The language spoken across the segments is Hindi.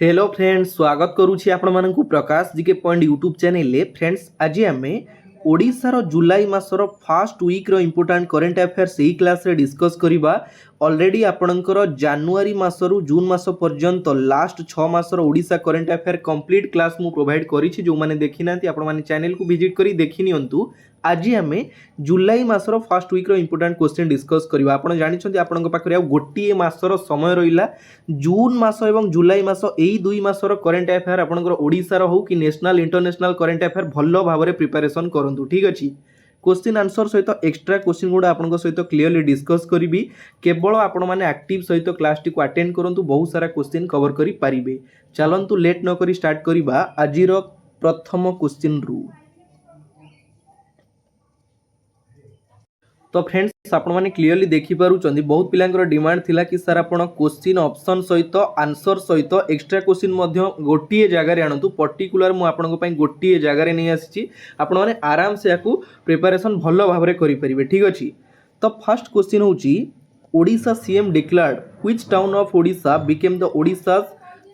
हेलो फ्रेंड्स, स्वागत करुछि आपण मानकु प्रकाश जीके पॉइंट यूट्यूब चैनल ले। फ्रेंड्स, आज आमे ओडिशार जुलाई मासर फास्ट वीक रो इंपोर्टेंट करेंट अफेयर्स एही क्लास रे डिस्कस करिबा। ऑलरेडी आपणकर जनवरी मासरु जून मास पर्यंत last 6 मासर Odisha current affair complete class मु प्रोवाइड करिछि। जो माने देखि नांती आपण माने चैनल को विजिट करी देखि नियंतु। आज आमे जुलाई मासर फास्ट वीक रो इंपोर्टेंट क्वेश्चन डिस्कस करिबा। आपण जानि छथि आपणक पाखरे आ गोटिए मासर समय रहिला। जून मास एवं जुलाई मास एही दुई मासर करेंट अफेयर आपणकर ओडिसा रो हो कि नेशनल इंटरनेशनल करेंट अफेयर भलो भाबरे प्रिपरेशन करंतु। ठीक अछि। क्वेश्चन आंसर सहित एक्स्ट्रा क्वेश्चन गुड़ा आपन सहित क्लियरली डिस्कस करी। केवल आपण मैंने एक्टिव सहित क्लास टी अटेंड करंतु, बहुत सारा क्वेश्चन कवर करि पारिबे। चलंतु लेट न करी स्टार्ट करिबा आजिर प्रथम क्वेश्चन रु। तो फ्रेंड्स, आपण माने क्लियरली देखि पारुचंदी बहुत पिलांकर डिमांड थिला कि सर आपण क्वेश्चन ऑप्शन सहित आंसर सहित एक्स्ट्रा क्वेश्चन मध्य गोटिए जगह रे आनंतु। पर्टिकुलर मु आपनको पई गोटिए जगह रे नै आसीची, आपण माने आराम से याकू प्रिपरेशन भलो भाबरे करि परिबे। ठीक अछि। तो फर्स्ट क्वेश्चन होची, Odisha CM declared which town of Odisha became the Odisha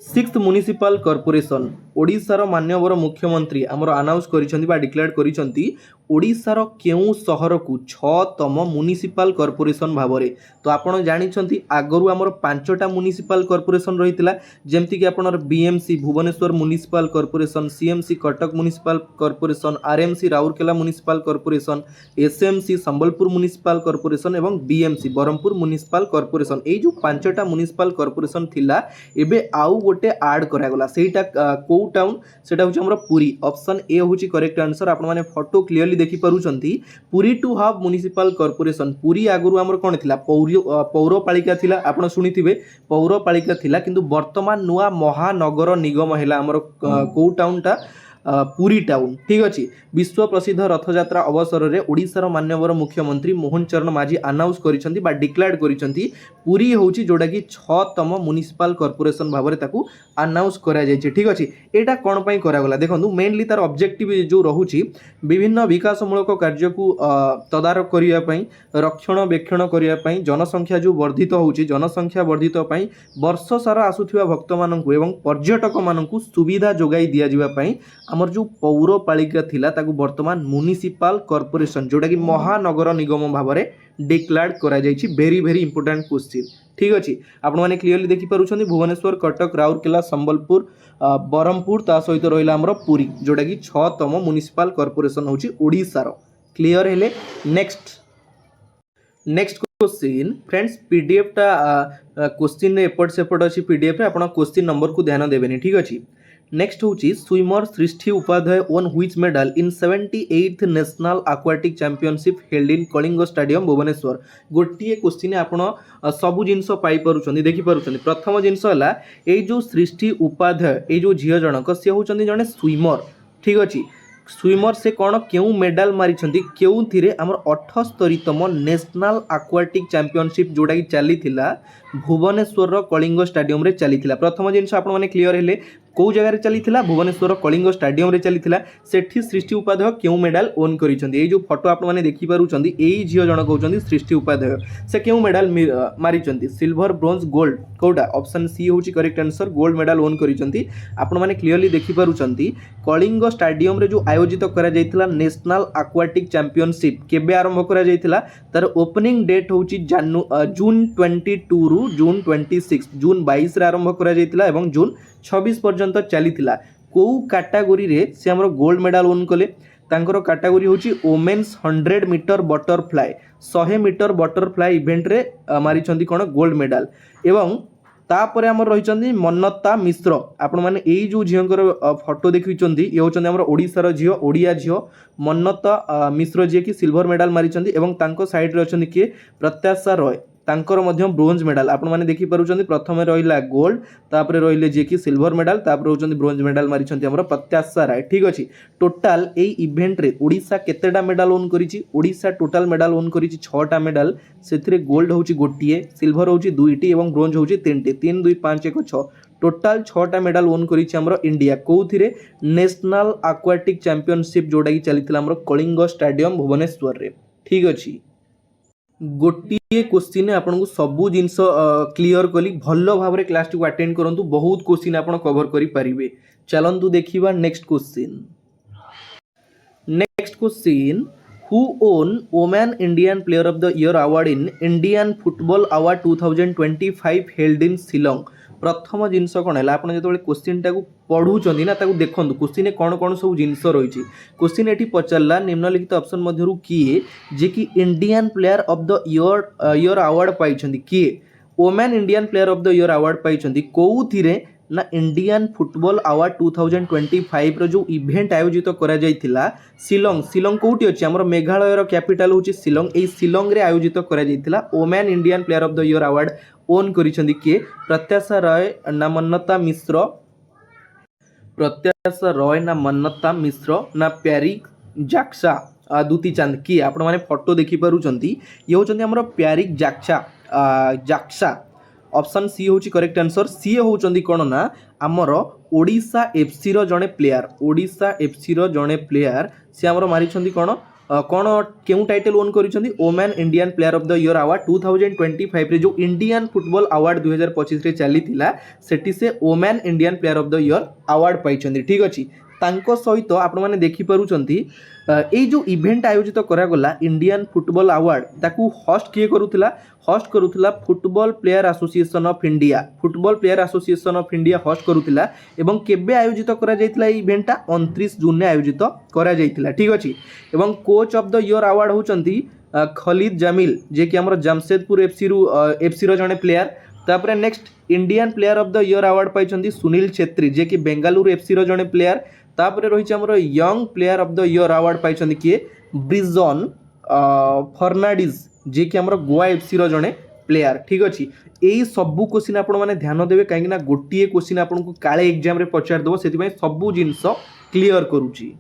6th municipal corporation. ओडिशार माननीय मुख्यमंत्री आमर अनाउंस करिसंती बा डिक्लेयर करिसंती ओडिशार केउ सहर को 6तम म्युनिसिपल कॉर्पोरेशन भाबरे। तो आपण जानिछंती आगरु आमर 5टा म्युनिसिपल कॉर्पोरेशन रहितला, जेमति कि आपनर BMC Bhubaneswar municipal corporation, CMC Cuttack municipal corporation, RMC Rourkela municipal corporation, SMC Sambalpur municipal corporation एवं बीएमसी बरहमपुर म्युनिसिपल कॉर्पोरेशन। एई जो 5टा म्युनिसिपल कॉर्पोरेशन थिला, एबे आउ गोटे ऐड करा गला। सेटा को टाउन, सेटा होची हमर पुरी। ऑप्शन ए होची करेक्ट आंसर। आपण माने फोटो क्लियरली देखि पारुचंती। Puri to hub municipal corporation. Puri आगुरु हमर कोन थिला, पौरपालिका थिला। आपण सुनिथिबे पौरपालिका थिला, किंतु वर्तमान नुआ महानगर निगम हैला हमर को टाउनटा पुरी टाउन। ठीक अछि। विश्व प्रसिद्ध रथयात्रा अवसर रे ओडिशार माननीय मुख्यमंत्री मोहन चरण माझी अनाउंस करिसंती बा डिक्लेयर करिसंती पुरी होची जोडा कि 6तम म्युनिसिपल कॉर्पोरेशन भाबरे ताकू अनाउंस करा जायछि। ठीक अछि। एटा कोन पई करा गला देखंतु, मेनली तार ऑब्जेक्टिव जो रहुची विभिन्न विकासमूलक कार्य को तदारक करिया पई, रक्षणबेक्षण करिया पई, जनसंख्या जो वर्धित होची, जनसंख्या वर्धित पई वर्ष सारा आसुथिबा भक्त माननकु एवं पर्यटक माननकु सुविधा जोगाई दिया जिबा पई हमर जो पौरपालिका थिला ताकू वर्तमान म्युनिसिपल कॉर्पोरेशन जोटा कि महानगर निगम भाबरे डिक्लेयर करा जायछि। Very very important question. ठीक अछि। आपण माने क्लियरली देखि पारुछन्ती भुवनेश्वर कटक राउरकेला संबलपुर बरहमपुर ता सहित रहिला हमर पुरी जोटा कि 6तम म्युनिसिपल कॉर्पोरेशन होछि ओडिसा रो। क्लियर हेले। नेक्स्ट क्वेश्चन फ्रेंड्स, पीडीएफ टा क्वेश्चन रे एपट सेपट अछि। पीडीएफ रे आपण क्वेश्चन नंबर को ध्यान देबेनी। ठीक अछि। नेक्स्ट होची, swimmer Srishti Upadhyay own which medal in 78th national aquatic championship held in Kalinga stadium Bhubaneswar. गोटिए question आपण सबु जिंस पाई परुछन्ती, देखि परुछन्ती। प्रथम जिंस हला ए जो सृष्टि उपाध्याय ए जो झियो जनक से होचन्ती जने स्विमर। ठीक अछि। स्विमर से कौन केउ मेडल मारिछन्ती, केउ थिरे हमर 78तम नेशनल एक्वाटिक चैंपियनशिप जोटा कि चली थिला भुवनेश्वर कलिंग स्टेडियम रे चली थिला। प्रथम जिंस आपण माने क्लियर हेले, को जगह रे चली थिला, भुवनेश्वर कलिंग स्टेडियम रे चली थिला। सेठी सृष्टि उपाध्याय केउ मेडल ओन करिछन्ती। ए जो फोटो आपण माने देखि पारुछन्ती, एई झियो जनक होचन्ती सृष्टि उपाध्याय। से केउ medal मारिछन्ती, silver bronze gold Kota. Option C होची correct answer. Gold medal own करिछन्ती। आपण माने क्लियरली देखि पारुछन्ती कलिंग स्टेडियम रे जो आयोजित करा जायतिला नेशनल एक्वाटिक चैंपियनशिप केबे आरंभ करा जायतिला, तार ओपनिंग डेट होची जून 22 रु जून 26, जून 22 रे आरंभ करा जायतिला एवं जून 26 पर्यंत चली थिला। को कैटेगरी रे से हमर गोल्ड मेडल ओन कले, तांकर कैटेगरी होची women's 100 metre butterfly. 100 metre butterfly event रे मारिछन्ती कोन गोल्ड मेडल। एवं तापर हमर रहिछन्ती मन्नता मिश्र। आपण माने एई जो झियोंकर फोटो देखिछन्ती, ये होचन्ती हमर ओडिसा रो झियो, ओडिया झियो मन्नता मिश्र, जे कि सिल्वर मेडल मारिछन्ती। एवं तांको साइड रे अछन्ती के प्रत्याशा रॉय, तांकर मध्य ब्रोंज मेडल। आपण माने देखि पारुछन्ती प्रथमे रहिला गोल्ड, तापर रहिले जे कि सिल्वर मेडल, तापर होचन्ती ब्रोंज मेडल मारिछन्ती हमर प्रत्याशा राय। ठीक अछि। टोटल एई इवेंट रे Odisha केतेटा medal own करिछि, Odisha total medal own करिछि 6टा medal. सेथिरे gold होछि गोटिए, सिल्वर होछि 2टी एवं ब्रोंज होछि 3टी। 3 2 5 1 6 टोटल 6टा मेडल ओन करिछि हमर इंडिया। कोउथिरे नेशनल एक्वाटिक चैंपियनशिप जोडा कि चलिथिला हमर कलिंग स्टेडियम भुवनेश्वर रे। ठीक अछि। गोटे क्वेश्चन आपको सबू जिनस क्लीयर कली भल भाव में क्लास टी अटेंड करूँ बहुत क्वेश्चन आप कवर करेंगे। चलतु देखा next question. Next question who own women Indian player of the year award in Indian football award 2025 held in Shillong. प्रथम जिनस कौन है आप जो क्वेश्चन टाक पढ़ुं ना देखो क्वेश्चन कौन कौन सब जिनस रही। क्वेश्चन ये पचारा निम्नलिखित ऑप्शन मध्य किए जे कि Indian player of the year award पाई किए women Indian player of the year award पाई कौन ना इंडियन फुटबॉल अवार्ड 2025 रो जो इवेंट आयोजित करा जायतिला शिलोंग। शिलोंग कोठी अछि हमर मेघालय रो कैपिटल होछि शिलोंग। एई शिलोंग रे आयोजित करा जायतिला women Indian player of the year award own करिसंदी के प्रत्याशा रॉय ना मन्नता मिश्र। प्रत्याशा रॉय ना मन्नता मिश्र ना प्यारी जाक्सा दूती चांद किए आपण माने फोटो देखि पारुचंती ये होचंती हमर प्यारी जाक्सा जाक्सा। ऑप्शन सी हूँ करेक्ट आंसर। सी होचंदी कौन ना आमर ओडिशा एफसी रो जड़े प्लेयर ओडिशा एफसी रो जड़े प्लेयर सी आमर मारी कौन कौन क्यों title own करिसेंती women Indian player of the year award 2025 रे जो इंडियन फुटबॉल अवार्ड 2025 रे चली सेठी से women Indian player of the year award पाइछंती। ठीक अछि तांको सहित आपण माने देखि पारुचंती ए जो इवेंट आयोजित करागला इंडियन फुटबॉल अवार्ड ताकू होस्ट किए करूथिला। Host करूथिला football player association of India. Football player association of India host करूथिला एवं केबे आयोजित करा जायतिला ए इवेंटटा 29 जून ने आयोजित करा जायतिला। ठीक अछि एवं coach of the year award होचंती Khalid Jameel जे कि हमर जमशेदपुर एफसी रो जने प्लेयर। तापरे next Indian player of the year award पाइछंती Sunil Chhetri जे कि बेंगालुरु एफसी रो जने प्लेयर। तापरे रही हमर young player of the year award पाइछंती किए ब्रिजन फर्नांडिस जे कि हमर गोवा एफसी रो जने प्लेयर। ठीक अछि एई सबु क्वेश्चन आपण माने ध्यान देबे काहे ना गोटिए क्वेश्चन आपनको काळे एग्जाम रे पचार दबो सेति पई सबु जिंस क्लियर करूची।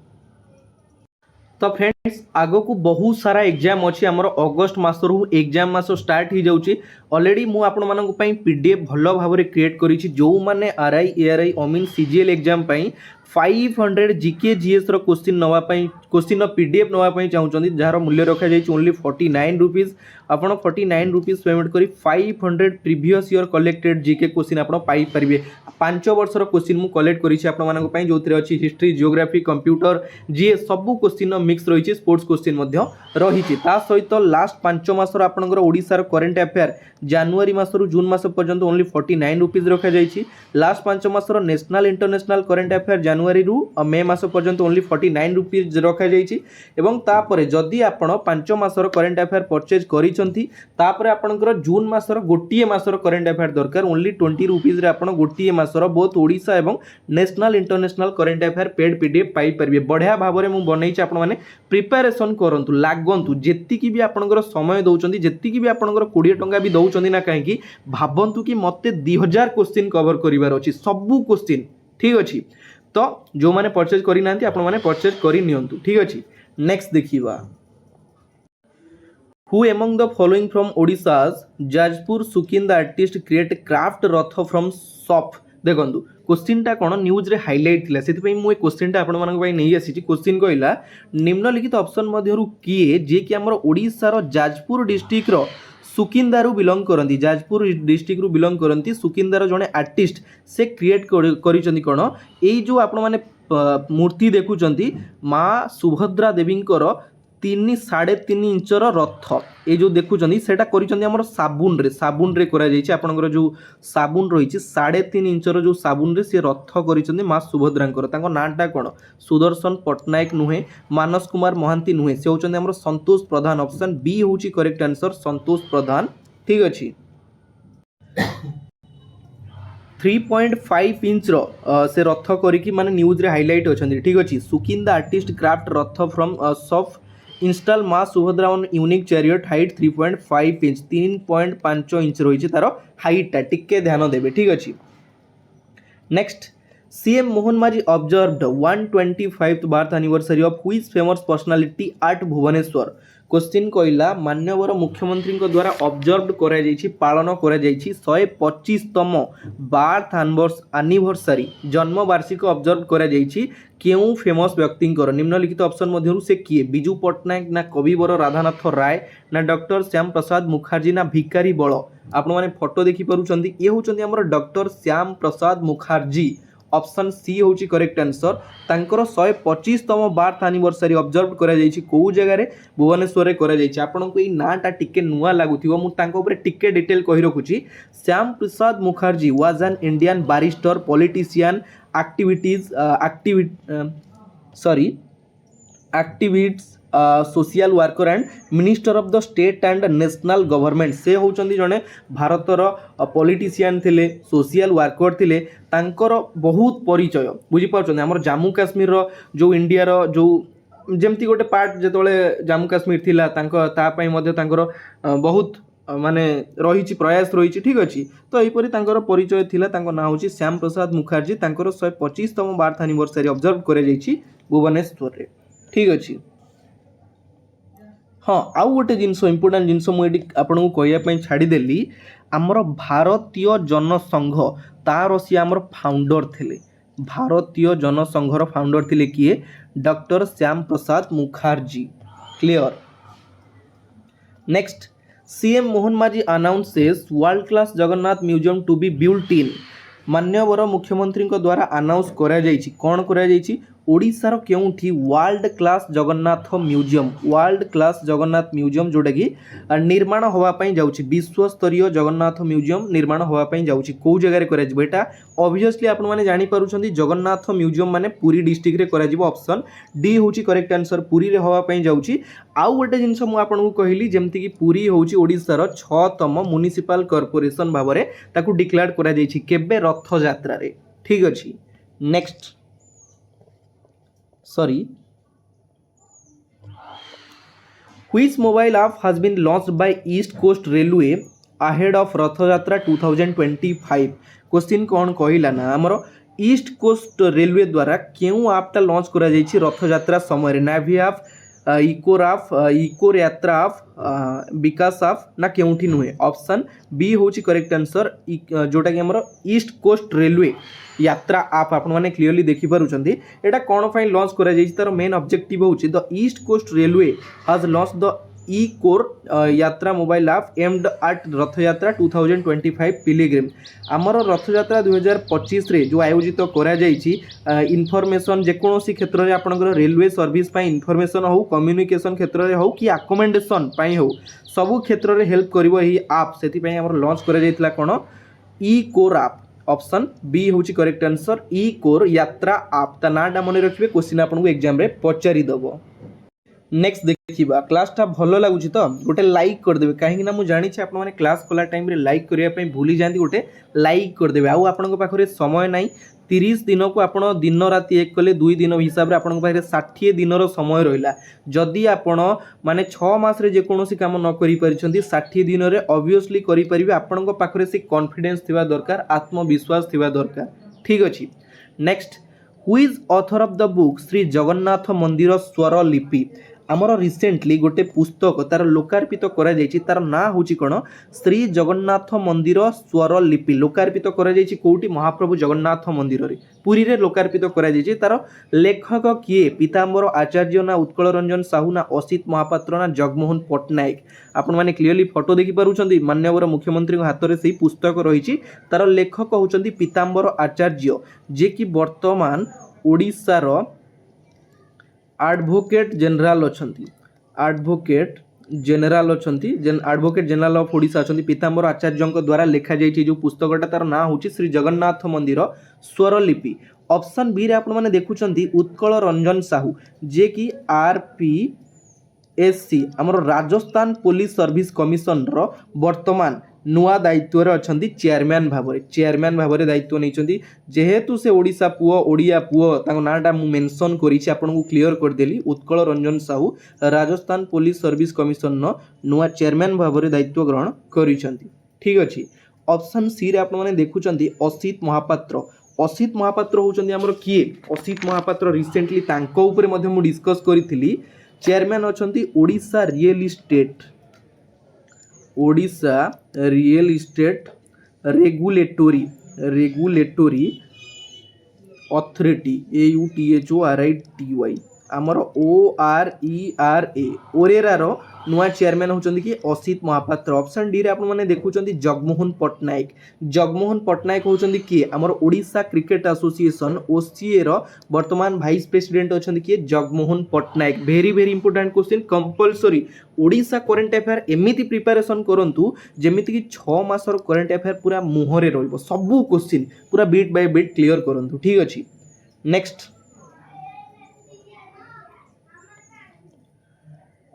तो फ्रेंड्स आगो को बहुत सारा एग्जाम अच्छी आमर अगस्ट मसरू एग्जाम मास स्टार्ट हो जाऊँगी। ऑलरेडी मु आपण मानक पई पीडीएफ भल भाव में क्रिएट करिछि जो माने आरआई एआरआई अमीन सीजीएल एग्जाम पई 500 जीके जीएस रो क्वेश्चन नवा पई क्वेश्चन पीडीएफ नवा पई चाहउछंती जार मूल्य रखा जाई ओनली 49 रुपीस। आपण 49 रुपीस पेमेंट करी 500 previous year collected GK question आपण पाई परिबे। 5 वर्ष रो क्वेश्चन मु कलेक्ट करिछि आपण मानक पई जोथिरे अछि हिस्ट्री जियोग्राफी कंप्यूटर जीए सबु क्वेश्चन मिक्स रहिछि स्पोर्ट्स क्वेश्चन मध्य रहिछि। ता सहित लास्ट 5 मास रो आपनकर ओडिसा रो करंट अफेयर जनवरी मास रो जून मास पर्यंत ओनली 49 रुपीस रखा जाइछि। लास्ट 5 मास रो नेशनल इंटरनेशनल करंट अफेयर जनवरी रु मे मास पर्यंत ओनली 49 रुपीस रखा जाइछि। एवं तापरे जदि आपण 5 मास रो करंट अफेयर परचेज करिसंती तापरे आपनकर जून मास रो गोटिए मास रो करंट अफेयर दरकार ओनली 20 रुपीस रे आपण गोटिए मास रो बोथ ओडिसा एवं national international current affair paid PDF पाई परिबे। बढ़िया भाव में मु बनैछि आपण माने प्रिपरेशन करंतु लागंतु जेति की भी आपनकर समय दउचंती जेति की भी आपनकर 20 टंका भी दउचंती ना काहेकि भाबंतु कि मते 2000 क्वेश्चन कवर करिवार अछि सबु क्वेश्चन। ठीक अछि तो जो माने परचेज करि नांती आपण माने परचेज करि नियंतु। ठीक अछि नेक्स्ट देखिबा who among the following from Odisha's Jajpur Sukinda artist create craft Rath from सॉफ। देखंतु क्वेश्चन टा कोन न्यूज रे हाइलाइट थिला सेति पई मु ए क्वेश्चन टा आपण मानक पई नै आसी छि। क्वेश्चन कहला निम्नलिखित ऑप्शन मध्यरु किए जे कि हमर ओडिसा रो जाजपुर डिस्ट्रिक्ट रो सुकिंदारू बिलोंग करती जाजपुर डिस्ट्रिक्ट रु बिलोंग करती सुकिंदार जड़े आर्टिस्ट से क्रिएट करिसेंती कोन एई जो आपण माने मूर्ति देखुचंती माँ सुभद्रा देवी 3.5 इंचर रथ ये जो देखुचंती सेटा करिसेंती हमर साबुन रे करा जायछि। आपनकर जो साबुन रही 3.5 इंचर जो साबुन रे से रथ करिसेंती माँ सुभद्रांकर। तांको नाटा कोन सुदर्शन पट्टनायक नुहे मानस कुमार महांती नुहे से होचंती हमर संतोष प्रधान। ऑप्शन बी होची करेक्ट आंसर संतोष प्रधान। ठीक अछि 3.5 इंच रो से रथ करिकी माने न्यूज रे हाइलाइट अछंती। ठीक अछि Sukinda artist craft Rath from soft install माँ Subhadra on unique chariot height 3.5 inch 3.5 inch रही तार हाइटा टिके ध्यान देबे। ठीक अछि next CM Mohan Majhi observed 125th birth anniversary of which famous personality at Bhubaneswar. Question कहला मान्यवर मुख्यमंत्री द्वारा ऑब्जर्व करा जायछि पालन करा जायछि 125तम बार्थ एनिवर्सरी जन्म वार्षिक ऑब्जर्व करा जायछि केउ फेमस व्यक्तिंकर निम्नलिखित ऑप्शन मध्यरु से किए बिजू पट्टनायक ना कविवर राधानाथ राय ना डॉक्टर श्याम प्रसाद मुखर्जी ना भिकारी बल आपण माने फोटो देखि परुचंदी ये होचंदी हमर doctor Syama Prasad Mukherjee option C होची करेक्ट आंसर तांकर 125तम बार्थ एनिवर्सरी ऑब्जर्व करा जायछि को जगह रे भुवनेश्वर रे करा जायछि आपन को ई नाटा टिके नुवा लागुथिबो मु तांको ऊपर टिके डिटेल कहि रखुछि Syama Prasad Mukherjee was an Indian barrister politician activist social worker and minister of the state and national government से होचंदी जने भारतर पॉलिटिशियन थिले सोशल वर्कर थिले तांकर बहुत परिचय बुझी पाउछन हमर जम्मू काश्मीर रो जो इंडिया रो जो जेमती गोटे पार्ट जेतोले जम्मू काश्मीर थिला तांको ता पई मध्ये तांकर बहुत माने रही प्रयास रही ठीक अच्छे तो यहीपरि तांकर परिचय थिला तांको ना होची श्याम प्रसाद मुखर्जी तांकर 125तम बार्थ एनिवर्सरी ऑब्जर्व करे जायछि भुवनेश्वर रे ठीक अच्छे हाँ आउ गोटे जिनस इंपोर्टेंट जिनस मुझे आपको कहवाई छाड़देली आमर भारतीय जनसंघ तार सी आमर फाउंडर थिले भारतीय जनसंघर फाउंडर थिले किए doctor Syama Prasad Mukherjee clear next CM Mohan Majhi announces world class Jagannath museum to be built in मान्यवर मुख्यमंत्री द्वारा अनाउंस करा जायछि कौन करा जायछि ओडिशार केउठी वर्ल्ड क्लास जगन्नाथ म्यूजियम जोटा कि निर्माण होवा पई जाउछि विश्व स्तरीय जगन्नाथ म्यूजियम निर्माण होवा पई जाउछि को जगह रे करा जिवो एटा ऑब्वियसली आपण माने जानि पारुछंती जगन्नाथ म्यूजियम माने पुरी डिस्ट्रिक्ट रे करा जिवो ऑप्शन डी होछि करेक्ट आंसर पुरी रे होवा पई जाउछि आउ गोटे जिनस मु आपन को कहली जेमति कि पुरी होछि ओडिशार 6तम म्युनिसिपल कॉर्पोरेशन भाबरे ताकू डिक्लेयर करा जायछि केबे रथ यात्रा रे ठीक अछि next Which mobile app has been launched by East Coast Railway ahead of Rath Yatra 2025 question कौन कहला ना आमर ईस्ट कोस्ट रेलवे द्वारा क्यों आपटा लॉन्च करा जायछि रथ यात्रा समय नाभि आप इकोर यात्रा आप विकास आप ना केउठी नुहे ऑप्शन बी होची करेक्ट आंसर जोटा कि हमर ईस्ट कोस्ट रेलवे यात्रा आप आपण माने क्लियरली देखि पारुचंदी एटा कोन फाइ लॉन्च करा जायछि तार मेन ऑब्जेक्टिव होची the East Coast Railway has launch the ECoR Yatra mobile app aimed at Rath Yatra 2025 Pilgrim आमर रथ यात्रा 2025 रे जो आयोजित करा जायछि इनफॉरमेशन जेकोसी क्षेत्र रे आपनकर रेलवे सर्विस पई इनफॉरमेशन हो कम्युनिकेशन क्षेत्र रे हो कि अकोमोडेशन पई हो सब क्षेत्र रे हेल्प करिवो एही ऐप सेति पई हमर लॉन्च करा जायतिला कोन ई कोर ऐप ऑप्शन बी होची करेक्ट आंसर ई कोर यात्रा ऐप ता नाटा मने रखिबे क्वेश्चन आपनको एग्जाम रे पचारि दबो नेक्स्ट देखिबा क्लासटा भलो लागुची तो गोटे लाइक कर देबे काहे ना मु जानि छी आपन माने क्लास खोला टाइम रे लाइक करिया पई भूली जांती गोटे लाइक कर देबे आउ आपन पाखरे समय नाही 30 दिन को आपण दिन राति एक कले 2 दिन हिसाब रे आपन पाखरे 60 दिन रो समय रहिला जदी आपण माने 6 मास रे जे कोनोसी काम न करि परिछंती 60 दिन रे ऑब्वियसली करि परिबे आपन पाखरे से कॉन्फिडेंस थिबा दरकार आत्मविश्वास थिबा दरकार ठीक अछि next who is author of the book Shri Jagannath मंदिर स्वर लिपि आमर रिसेंटली गोटे पुस्तक तार लोकार्पित करा जायछि तार ना होछि कोन श्री जगन्नाथ मंदिर स्वर लिपि लोकार्पित करा जायछि कोठी महाप्रभु जगन्नाथ मंदिर रे पुरी रे लोकार्पित करा जायछि तार लेखक किए पीताम्बर आचार्य ना उत्कल रंजन साहू ना असित महापात्र ना जगमोहन पट्टनायक आपण माने क्लियरली फोटो देखि पारुछंती मान्यवर मुख्यमंत्री हाथ रे सेही पुस्तक रहिछि तार लेखक होचंती पीताम्बर आचार्य जे कि वर्तमान ओडिसा रो एडवोकेट जनरल अछंती एडवोकेट जनरल ऑफ ओडिशा अछंती पीताम्बर आचार्य द्वारा लिखा जायछि जो पुस्तकटा तार ना होछि श्री जगन्नाथ मंदिर स्वर लिपि ऑप्शन बी रे आपण माने देखुचंती उत्कल रंजन साहू जे कि आरपीएससी हमर राजस्थान पुलिस सर्विस कमिशन रो वर्तमान नुआ दायित्व रे अछंती चेयरमैन भाबरे दायित्व नैचंती जेहेतु से ओडिशा पुओ ओडिया पुओ ताको नाटा मु मेंशन करिछि आपनको क्लियर कर देली Utkal Ranjan Sahu Rajasthan police service commission नो नुआ चेयरमैन भाबरे दायित्व ग्रहण करिसंती ठीक अछि ऑप्शन सी रे आपण माने देखुचंती असित महापात्र होचंती हमर किए असित महापात्र रिसेंटली तांको ऊपर मध्ये मु डिस्कस करिथिली चेयरमैन अछंती Odisha real estate regulatory authority AUTHORITY आमर ORERA ओरेरा रो नुआ चेयरमैन होचंदी कि असित महापात्र। ऑप्शन डी रे आपण माने देखुचंदी जगमोहन पट्टनायक होचंदी कि आमर ओडिशा क्रिकेट एसोसिएशन OCA रो वर्तमान वाइस प्रेसिडेंट होचंदी कि Jagmohan Pattnaik. Very very important question compulsory Odisha current affair एमिति प्रिपरेशन करंतु जेमिति कि 6 मासर करंट अफेयर पूरा मुहरे रहइबो सब क्वेश्चन पूरा बीट बाय बीट क्लियर करंतु ठीक अछि। Next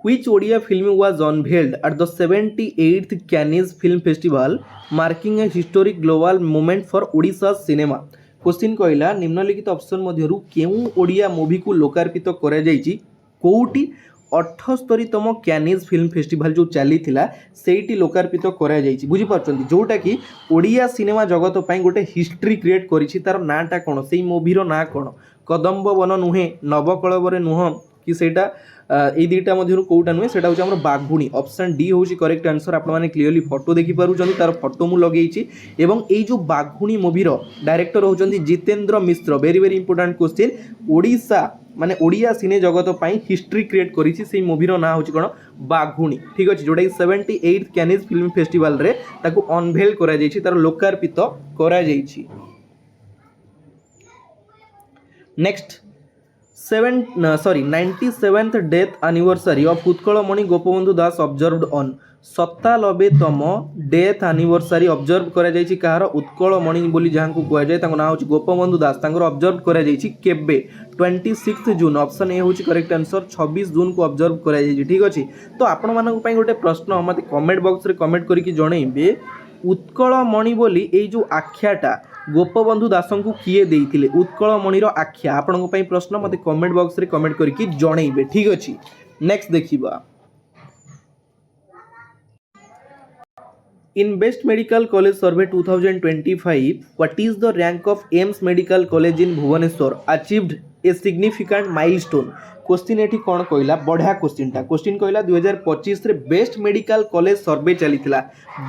Which Odia film was unveiled at the 78th Cannes Film Festival, marking a historic global moment for Odisha's cinema? Question कहला निम्नलिखित ऑप्शन मध्यरु केउ ओडिया मूवी को लोकार्पित करा जायछि कोउटी 78तम कैनिज फिल्म फेस्टिवल जो चली थिला सेठी लोकार्पित करा जायछि बुझि पारछन्ती जोटा कि ओडिया सिनेमा जगत पई गोटे हिस्ट्री क्रिएट करिछि तार नाटा कोन सेई मूवी रो ना कोन कदम्ब वन नुहे नवकळबरे नुह कि सेटा ए दुईटा मध्यरु कोउटा नुहे सेटा होछि हमर बाघुणी। ऑप्शन डी होछि करेक्ट आंसर। आपण माने क्लियरली फोटो देखि पारुछन्ती तार फोटो मु लगेइछि एवं एई जो बाघुणी मूवी रो डायरेक्टर होछन्ती Jitendra Mishra. Very very important question Odisha माने ओडिया सिने जगत पई हिस्ट्री क्रिएट करिछि सेई मूवी रो ना होछि कोन बाघुणी ठीक अछि जोटा 78th कैनिज फिल्म फेस्टिवल रे ताको अनवेल करा जायछि तार लोकार्पित करा जायछि। Next 97th death anniversary of Utkalmani Gopabandhu Das observed on 97तम डेथ एनिवर्सरी ऑब्जर्व करा जायछि कहार उत्कलमणि बोली जहां को कुआ जाय ताको नाम होछि गोपबंधु दास तांकर ऑब्जर्व करा जायछि केबे 26 जून। ऑप्शन ए होछि करेक्ट आंसर 26 जून को ऑब्जर्व करा जायछि ठीक अछि। तो आपण मानक पई गोटे प्रश्न मते कमेंट बॉक्स रे कमेंट करिकि जणैबे उत्कलमणि बोली एई जो आख्याटा गोपबंधु दासन को किए देइथिले उत्कलमणि रो आख्या आपनको पई प्रश्न मते कमेंट बॉक्स रे कमेंट करिकि जणैबे ठीक अछि। नेक्स्ट देखिबा In Best Medical College Survey 2025, what is the rank of AIIMS Medical College in Bhubaneswar achieved a significant milestone? Question एठी कोन कहला बढ़िया क्वेश्चन कहला 2025 रे बेस्ट मेडिकल कॉलेज सर्वे चलीथिला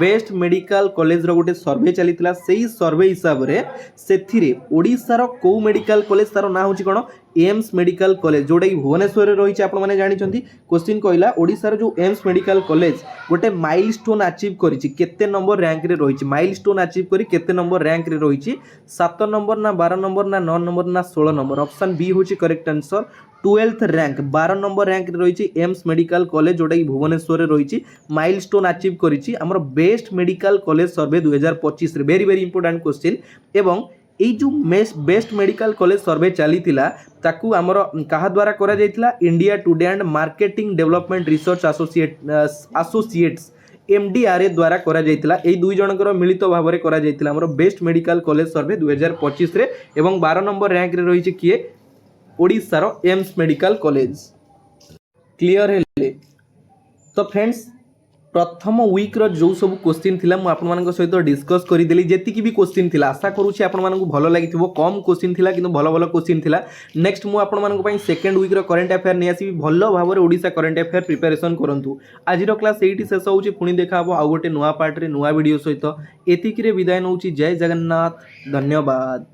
बेस्ट मेडिकल कॉलेज रो गोटे सर्वे चलीथिला सेही सर्वे हिसाब रे सेथिरे ओडिसा रो को मेडिकल कॉलेज तारो ना होची कोन एम्स मेडिकल कॉलेज जोटा कि भुवनेश्वर रे रहिछि आपण माने जानि छथि। क्वेश्चन कहला ओडिसा रो जो एम्स मेडिकल कॉलेज गोटे माइलस्टोन अचीव करिछि केते नंबर रैंक रे रहिछि माइलस्टोन अचीव करी केते नंबर रैंक रे रहिछि 7 नंबर ना 12 नंबर ना 9 नंबर ना 16 नंबर। ऑप्शन बी होछि correct answer 12th rank 12 number rank रे रहिछि एम्स मेडिकल कॉलेज जोटा कि भुवनेश्वर रे रहिछि माइलस्टोन अचीव करिछि हमर बेस्ट मेडिकल कॉलेज सर्वे 2025 रे। वेरी वेरी इंपोर्टेंट क्वेश्चन एवं एई जो बेस्ट मेडिकल कॉलेज सर्वे चली थिला ताकू हमर कहा द्वारा करा जायतिला India Today and marketing development research associates MDRA द्वारा करा जायतिला एई दुई जनकर मिलित भाव रे करा जायतिला हमर बेस्ट मेडिकल कॉलेज सर्वे 2025 रे एवं 12 नंबर रैंक रे रहिछि किए ओडिसा रो एम्स मेडिकल कॉलेज। क्लियर हेले तो फ्रेंड्स प्रथम वीक रो जो सब क्वेश्चन थिला मु आपन मानक सहित डिस्कस करि देली जेति कि भी क्वेश्चन थिला आशा करूछि आपन मानक भलो लागिथिबो कम क्वेश्चन थिला किंतु भलो भलो क्वेश्चन थिला। नेक्स्ट मु आपन मानक पई सेकंड वीक रो करंट अफेयर नै आसी भलो भाव रे ओडिसा करंट अफेयर प्रिपरेशन करंतु। आज रो क्लास एठी शेष होउछि पुनी देखा हबो आ गोटे नुवा पार्ट रे नुवा वीडियो सहित एतिकि रे विदाय नउछि। जय जगन्नाथ धन्यवाद।